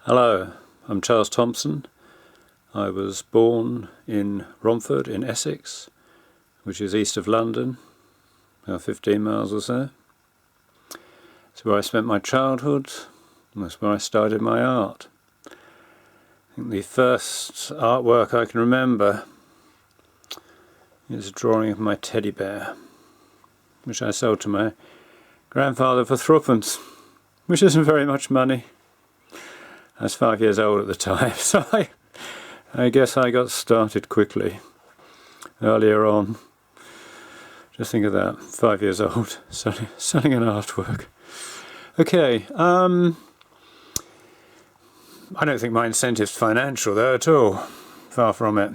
Hello, I'm Charles Thomson. I was born in Romford in Essex, which is east of London, about 15 miles or so. It's where I spent my childhood, and that's where I started my art. I think the first artwork I can remember is a drawing of my teddy bear, which I sold to my grandfather for threepence, which isn't very much money. I was 5 years old at the time, so I guess I got started quickly, earlier on. Just think of that, 5 years old, selling an artwork. Okay, I don't think my incentive's financial though at all, far from it.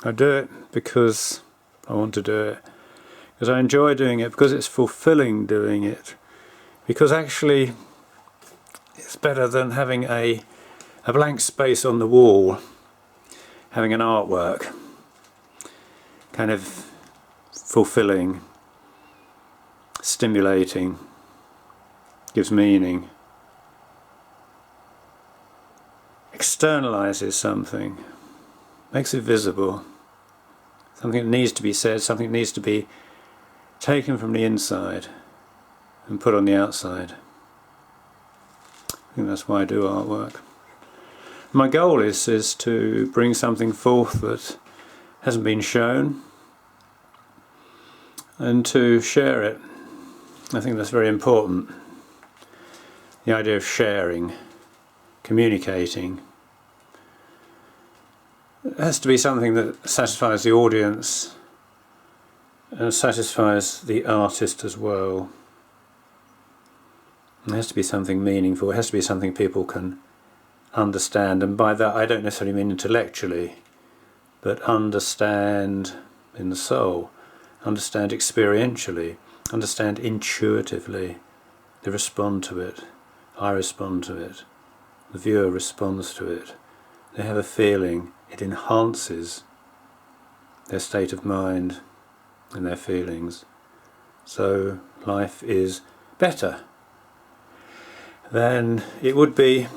I do it because I want to do it, because I enjoy doing it, because it's fulfilling doing it, because actually it's better than having a blank space on the wall, having an artwork, kind of fulfilling, stimulating, gives meaning, externalizes something, makes it visible, something that needs to be said, something that needs to be taken from the inside and put on the outside. I think that's why I do artwork. My goal is to bring something forth that hasn't been shown and to share it. I think that's very important. The idea of sharing, communicating. It has to be something that satisfies the audience and satisfies the artist as well. It has to be something meaningful, it has to be something people can understand, and by that I don't necessarily mean intellectually, but understand in the soul, understand experientially, understand intuitively. They respond to it, I respond to it, the viewer responds to it. They have a feeling, it enhances their state of mind and their feelings. So life is better than it would be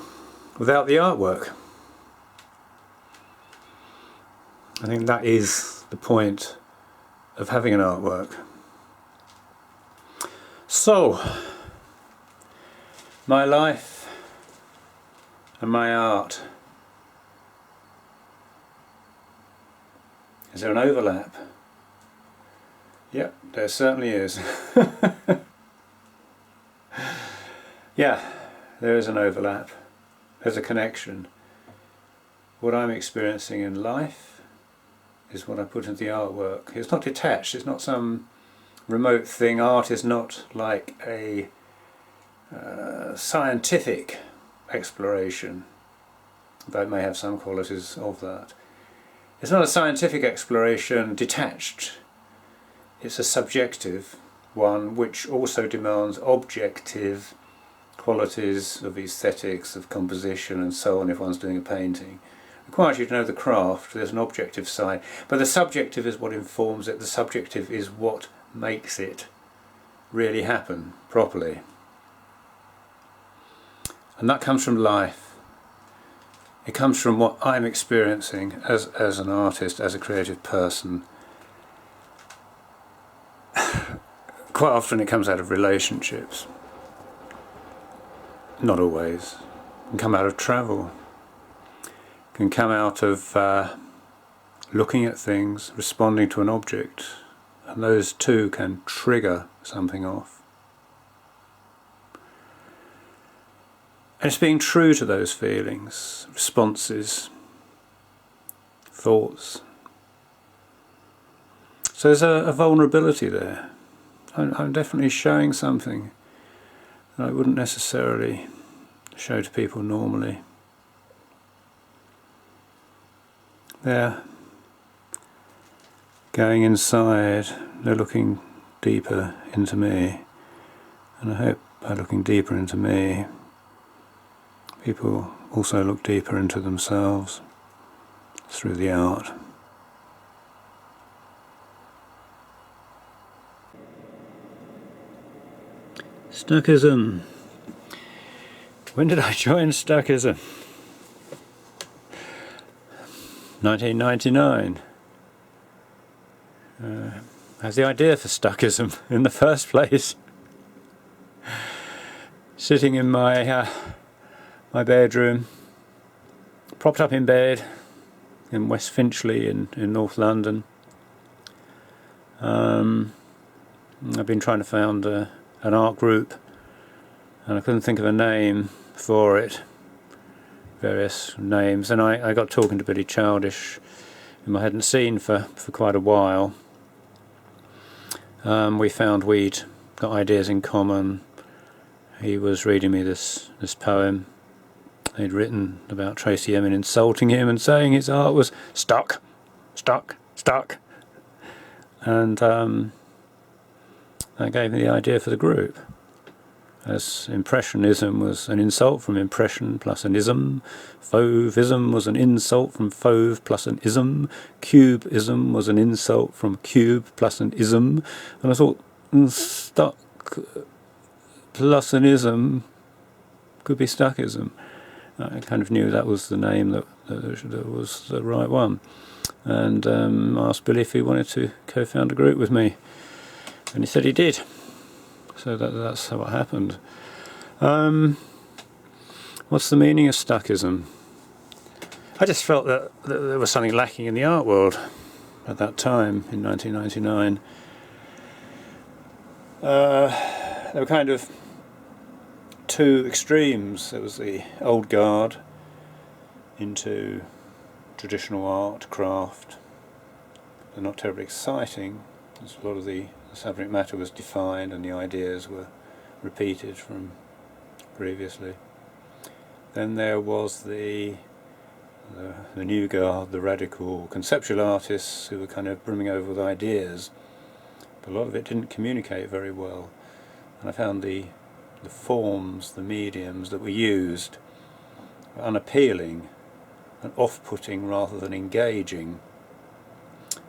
without the artwork. I think that is the point of having an artwork. So, my life and my art. Is there an overlap? Yep, there certainly is. Yeah, there is an overlap. There's a connection. What I'm experiencing in life is what I put into the artwork. It's not detached, it's not some remote thing. Art is not like a scientific exploration, though it may have some qualities of that. It's not a scientific exploration detached. It's a subjective one which also demands objective qualities of aesthetics, of composition and so on if one's doing a painting. It requires you to know the craft. There's an objective side, but the subjective is what informs it. The subjective is what makes it really happen properly. And that comes from life. It comes from what I'm experiencing as an artist, as a creative person. Quite often it comes out of relationships. Not always. It can come out of travel. It can come out of looking at things, responding to an object, and those two can trigger something off. And it's being true to those feelings, responses, thoughts. So there's a vulnerability there. I'm definitely showing something that I wouldn't necessarily show to people normally. They're going inside, they're looking deeper into me, and I hope by looking deeper into me, people also look deeper into themselves through the art. Stuckism. When did I join Stuckism? 1999. Has the idea for Stuckism in the first place. Sitting in my my bedroom, propped up in bed in West Finchley in North London. I've been trying to found an art group, and I couldn't think of a name for it. Various names, and I got talking to Billy Childish, whom I hadn't seen for quite a while. We found we'd got ideas in common. He was reading me this poem he'd written about Tracy Emin insulting him and saying his art was stuck. And that gave me the idea for the group. As Impressionism was an insult from impression plus an ism, Fauvism was an insult from fauve plus an ism, Cubism was an insult from cube plus an ism, and I thought stuck plus an ism could be Stuckism. I kind of knew that was the name that was the right one, and asked Billy if he wanted to co-found a group with me, and he said he did. So that's how it happened. What's the meaning of Stuckism? I just felt that there was something lacking in the art world at that time, in 1999. There were kind of two extremes. There was the old guard into traditional art, craft. They're not terribly exciting. There's a lot of the subject matter was defined and the ideas were repeated from previously. Then there was the new guard, the radical conceptual artists who were kind of brimming over with ideas, but a lot of it didn't communicate very well, and I found the forms, the mediums that were used were unappealing and off-putting rather than engaging.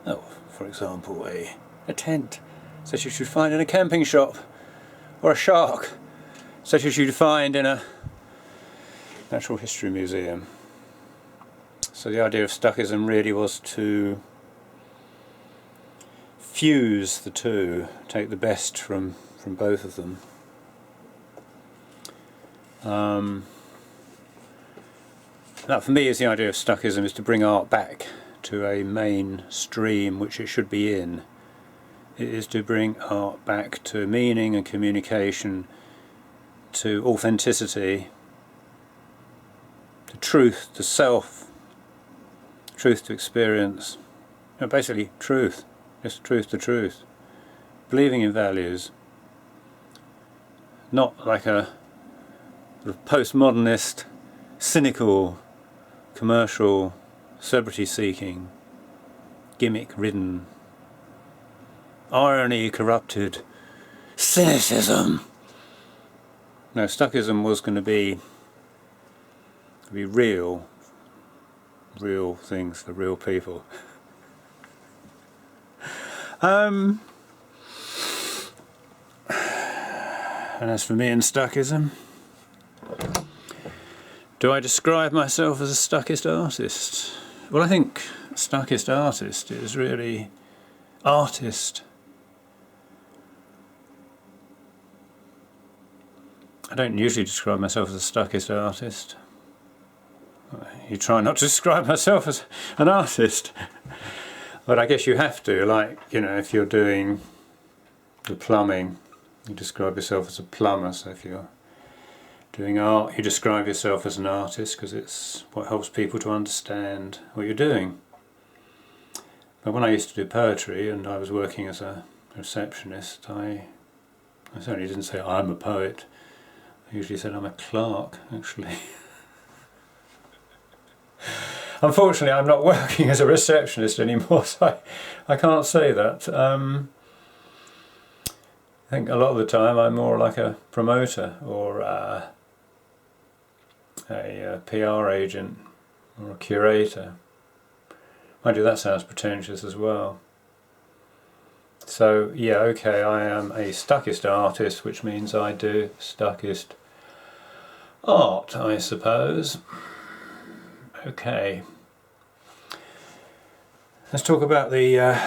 Oh, for example, a tent such as you'd find in a camping shop, or a shark such as you'd find in a natural history museum. So the idea of Stuckism really was to fuse the two, take the best from both of them. That for me is the idea of Stuckism, is to bring art back to a mainstream which it should be in. It is to bring art back to meaning and communication, to authenticity, to truth, to self, truth to experience. Basically truth, just truth to truth. Believing in values. Not like a sort of postmodernist, cynical, commercial, celebrity-seeking, gimmick-ridden, irony-corrupted cynicism. No, Stuckism was going to be real things for real people. And as for me and Stuckism, do I describe myself as a Stuckist artist? Well, I think Stuckist artist is really artist. I don't usually describe myself as a Stuckist artist. You try not to describe myself as an artist. But I guess you have to, like, you know, if you're doing the plumbing, you describe yourself as a plumber. So if you're doing art, you describe yourself as an artist, because it's what helps people to understand what you're doing. But when I used to do poetry and I was working as a receptionist, I certainly didn't say I'm a poet. I usually said I'm a clerk, actually. Unfortunately, I'm not working as a receptionist anymore, so I can't say that. I think a lot of the time I'm more like a promoter or a PR agent or a curator. Mind you, that sounds pretentious as well. So yeah, okay, I am a Stuckist artist, which means I do Stuckist art, I suppose. Okay. Let's talk about the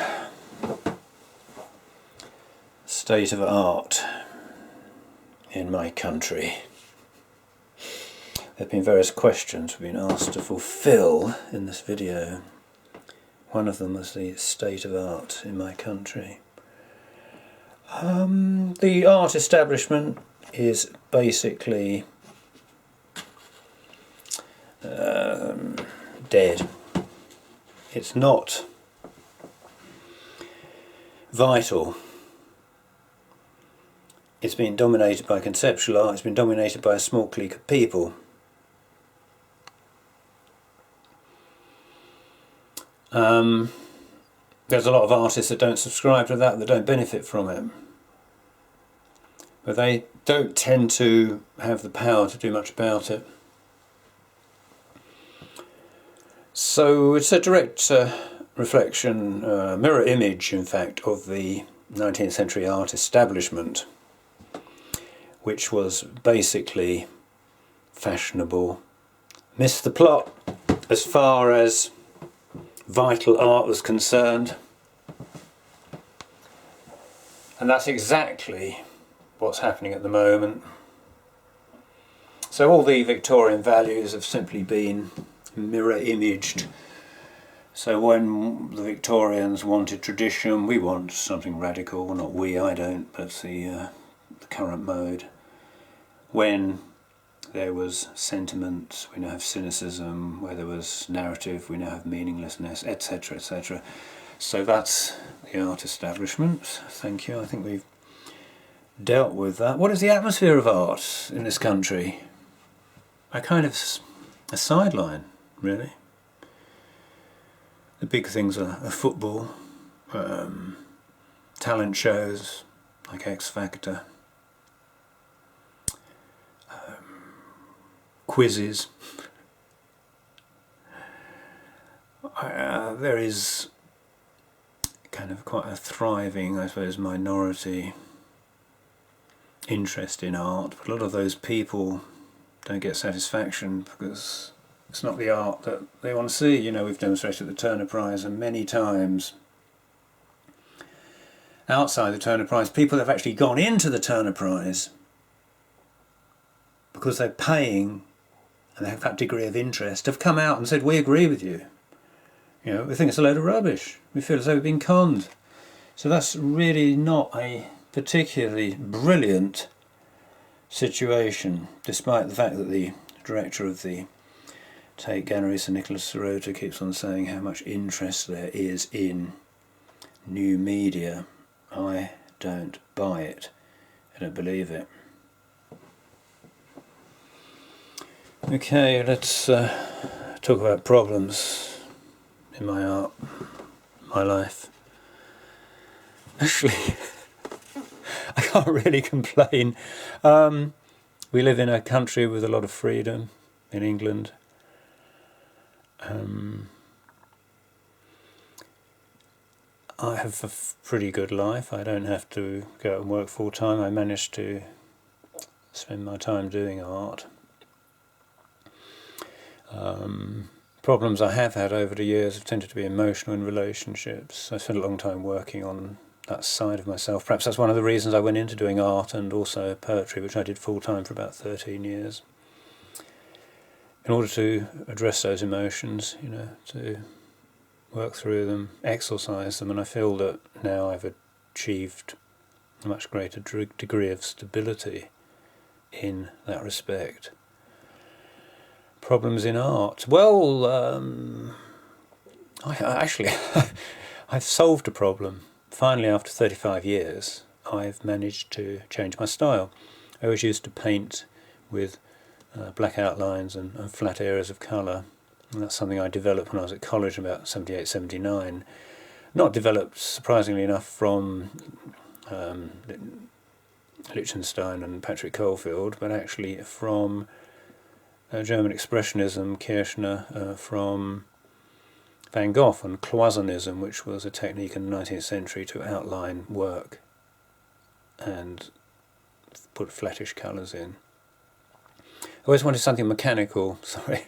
state of art in my country. There have been various questions we've been asked to fulfill in this video. One of them was the state of art in my country. The art establishment is basically dead. It's not vital. It's been dominated by conceptual art. It's been dominated by a small clique of people. There's a lot of artists that don't subscribe to that don't benefit from it. But they don't tend to have the power to do much about it. So it's a direct reflection, mirror image in fact, of the 19th century art establishment, which was basically fashionable, missed the plot as far as vital art was concerned, and that's exactly what's happening at the moment. So all the Victorian values have simply been mirror imaged. So when the Victorians wanted tradition, we want something radical. Well, not we, I don't, but the current mode. When there was sentiment, we now have cynicism. Where there was narrative, we now have meaninglessness, etc., etc. So that's the art establishment. Thank you. I think we've dealt with that. What is the atmosphere of art in this country? A kind of a sideline, really. The big things are football, talent shows like X Factor, quizzes. There is kind of quite a thriving, I suppose, minority interest in art, but a lot of those people don't get satisfaction because it's not the art that they want to see. You know, we've demonstrated the Turner Prize, and many times outside the Turner Prize, people have actually gone into the Turner Prize because they're paying and they have that degree of interest, have come out and said, we agree with you. You know, we think it's a load of rubbish. We feel as though we've been conned. So that's really not a particularly brilliant situation, despite the fact that the director of the Dey Gallery, Sir Nicholas Sirota, keeps on saying how much interest there is in new media. I don't buy it. I don't believe it. Okay, let's talk about problems in my art, my life. Actually, I can't really complain. We live in a country with a lot of freedom in England. I have a pretty good life. I don't have to go out and work full time. I manage to spend my time doing art. Problems I have had over the years have tended to be emotional in relationships. I spent a long time working on that side of myself. Perhaps that's one of the reasons I went into doing art and also poetry, which I did full time for about 13 years. In order to address those emotions, you know, to work through them, exorcise them, and I feel that now I've achieved a much greater degree of stability in that respect. Problems in art. Well, I've solved a problem. Finally, after 35 years, I've managed to change my style. I always used to paint with black outlines and flat areas of colour. And that's something I developed when I was at college in about 78, 79. Not developed, surprisingly enough, from Lichtenstein and Patrick Colefield, but actually from German Expressionism, Kirchner, from Van Gogh, and Cloisonnism, which was a technique in the 19th century to outline work and put flattish colours in. always wanted something mechanical. Sorry,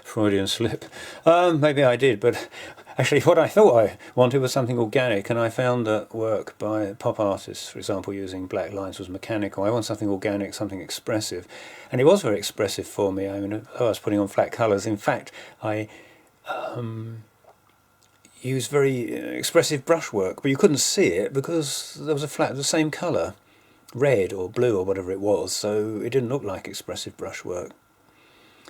Freudian slip. Maybe I did, but actually what I thought I wanted was something organic, and I found that work by pop artists, for example, using black lines was mechanical. I want something organic, something expressive. And it was very expressive for me. I mean, I was putting on flat colours. In fact, I used very expressive brushwork, but you couldn't see it because there was a flat of the same colour, red or blue or whatever it was, so it didn't look like expressive brushwork.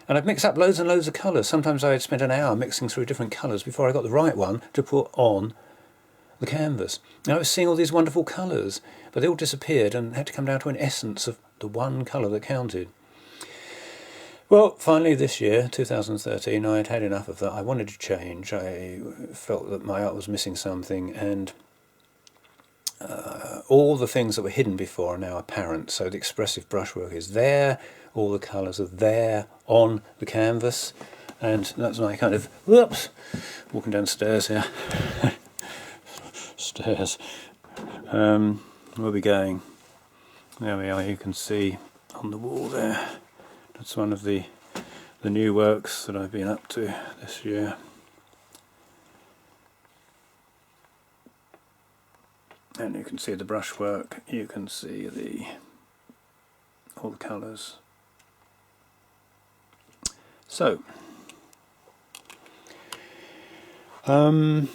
And I'd mix up loads and loads of colours. Sometimes I had spent an hour mixing through different colours before I got the right one to put on the canvas. And I was seeing all these wonderful colours, but they all disappeared and had to come down to an essence of the one colour that counted. Well, finally this year, 2013, I had had enough of that. I wanted to change. I felt that my art was missing something, and all the things that were hidden before are now apparent. So the expressive brushwork is there, all the colours are there on the canvas, and that's my kind of, whoops, walking downstairs here. Stairs. We'll be going. There we are, you can see on the wall there. That's one of the new works that I've been up to this year. And you can see the brushwork, you can see all the colours. So, not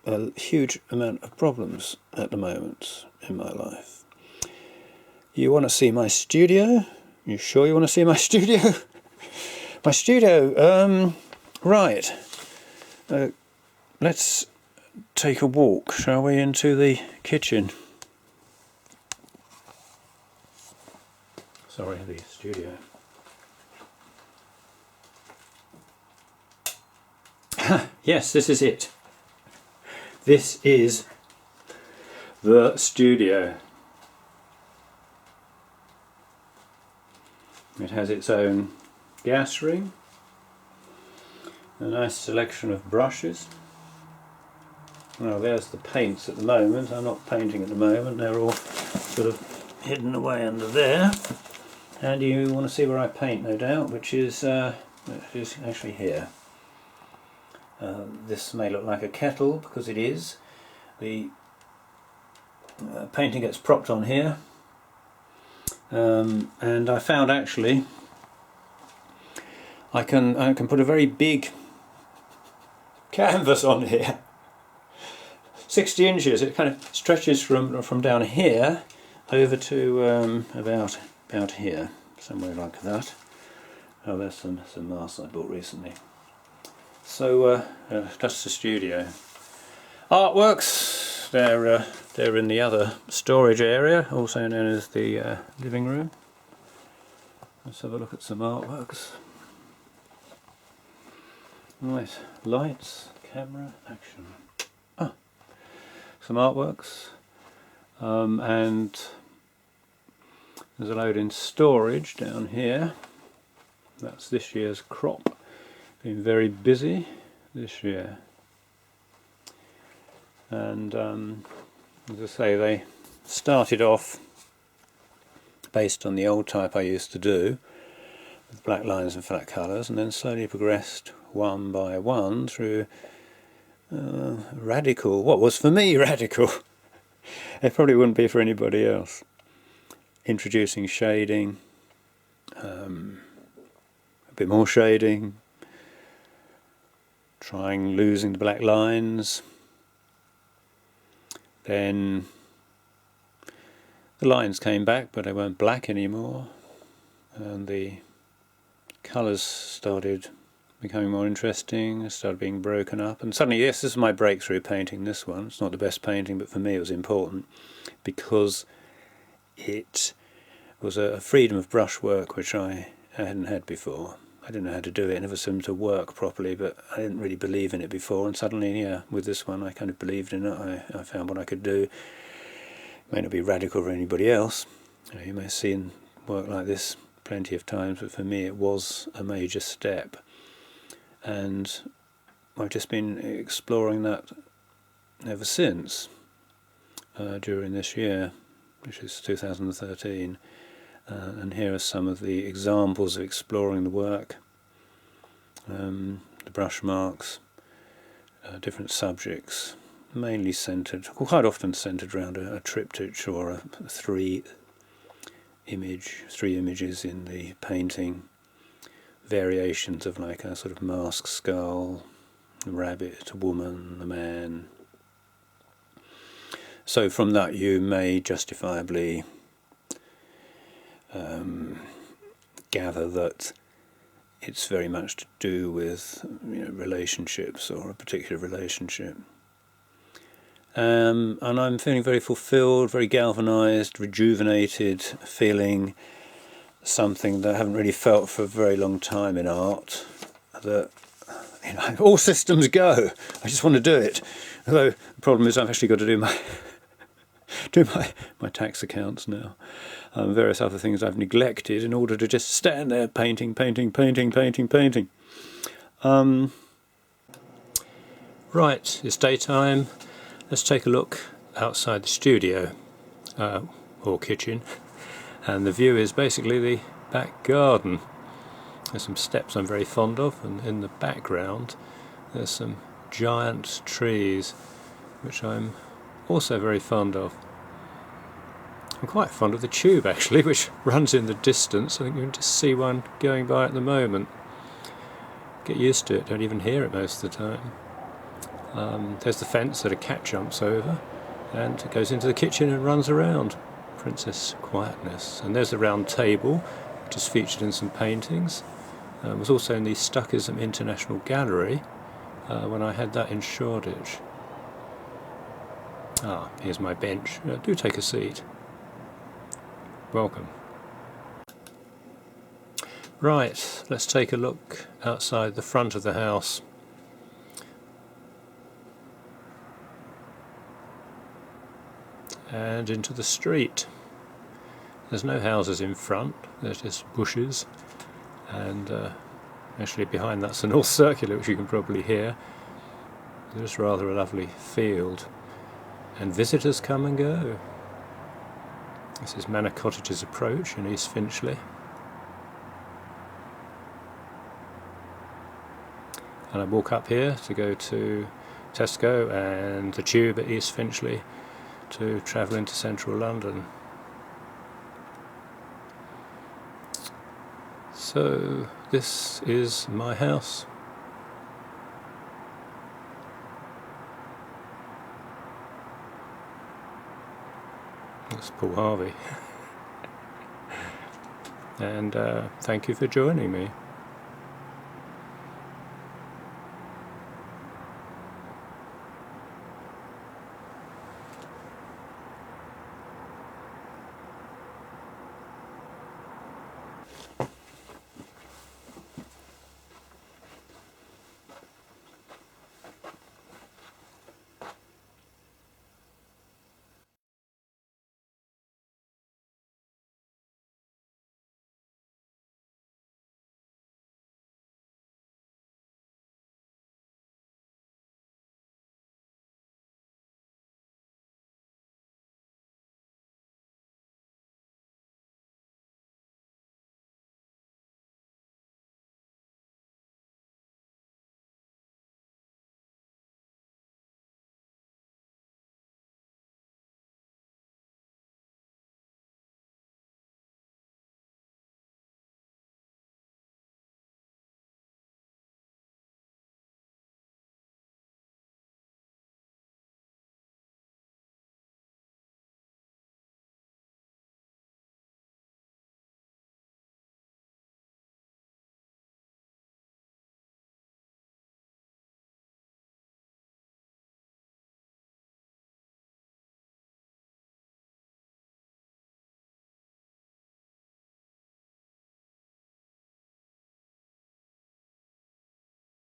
a huge amount of problems at the moment in my life. You want to see my studio? You sure you want to see my studio? My studio, right. Let's take a walk, shall we, into the kitchen. Sorry, the studio. Yes, this is it. This is the studio. It has its own gas ring, a nice selection of brushes. Well, there's the paints at the moment. I'm not painting at the moment, they're all sort of hidden away under there. And you want to see where I paint, no doubt, which is actually here. This may look like a kettle, because it is. The painting gets propped on here. And I found actually I can put a very big canvas on here, 60 inches. It kind of stretches from down here over to about here, somewhere like that. Oh, there's some masks I bought recently. So that's the studio. Artworks. They're in the other storage area, also known as the living room. Let's have a look at some artworks. Right, lights, camera, action. Some artworks, and there's a load in storage down here. That's this year's crop. Been very busy this year. And as I say, they started off based on the old type I used to do, with black lines and flat colours, and then slowly progressed one by one through radical, what was for me radical, it probably wouldn't be for anybody else, introducing shading, a bit more shading, trying losing the black lines. Then the lines came back, but they weren't black anymore, and the colours started becoming more interesting, started being broken up, and suddenly, yes, this is my breakthrough painting, this one. It's not the best painting, but for me it was important because it was a freedom of brushwork which I hadn't had before. I didn't know how to do it, it never seemed to work properly, but I didn't really believe in it before, and suddenly, yeah, with this one I kind of believed in it. I found what I could do. It may not be radical for anybody else. You may have seen work like this plenty of times, but for me it was a major step, and I've just been exploring that ever since, during this year. which is 2013, and here are some of the examples of exploring the work, the brush marks, different subjects, mainly centred, quite often centred around a triptych or three images in the painting, variations of like a sort of mask skull, a rabbit, a woman, a man. So from that you may justifiably gather that it's very much to do with relationships or a particular relationship. And I'm feeling very fulfilled, very galvanised, rejuvenated, feeling something that I haven't really felt for a very long time in art, that all systems go, I just want to do it. Although the problem is I've actually got to do my tax accounts now, various other things I've neglected in order to just stand there painting. Right, it's daytime. Let's take a look outside the studio, or kitchen, and the view is basically the back garden. There's some steps I'm very fond of, and in the background there's some giant trees which I'm also very fond of. I'm quite fond of the tube actually, which runs in the distance. I think you can just see one going by at the moment. Get used to it, don't even hear it most of the time. There's the fence that a cat jumps over, and it goes into the kitchen and runs around. Princess quietness. And there's the round table, which is featured in some paintings. It was also in the Stuckists International Gallery when I had that in Shoreditch. Here's my bench. Do take a seat. Welcome. Right, let's take a look outside the front of the house. And into the street. There's no houses in front, there's just bushes, and actually behind that's the North Circular, which you can probably hear. There's rather a lovely field, and visitors come and go. This is Manor Cottages Approach in East Finchley. And I walk up here to go to Tesco and the Tube at East Finchley to travel into central London. So this is my house. That's Paul Harvey. And thank you for joining me.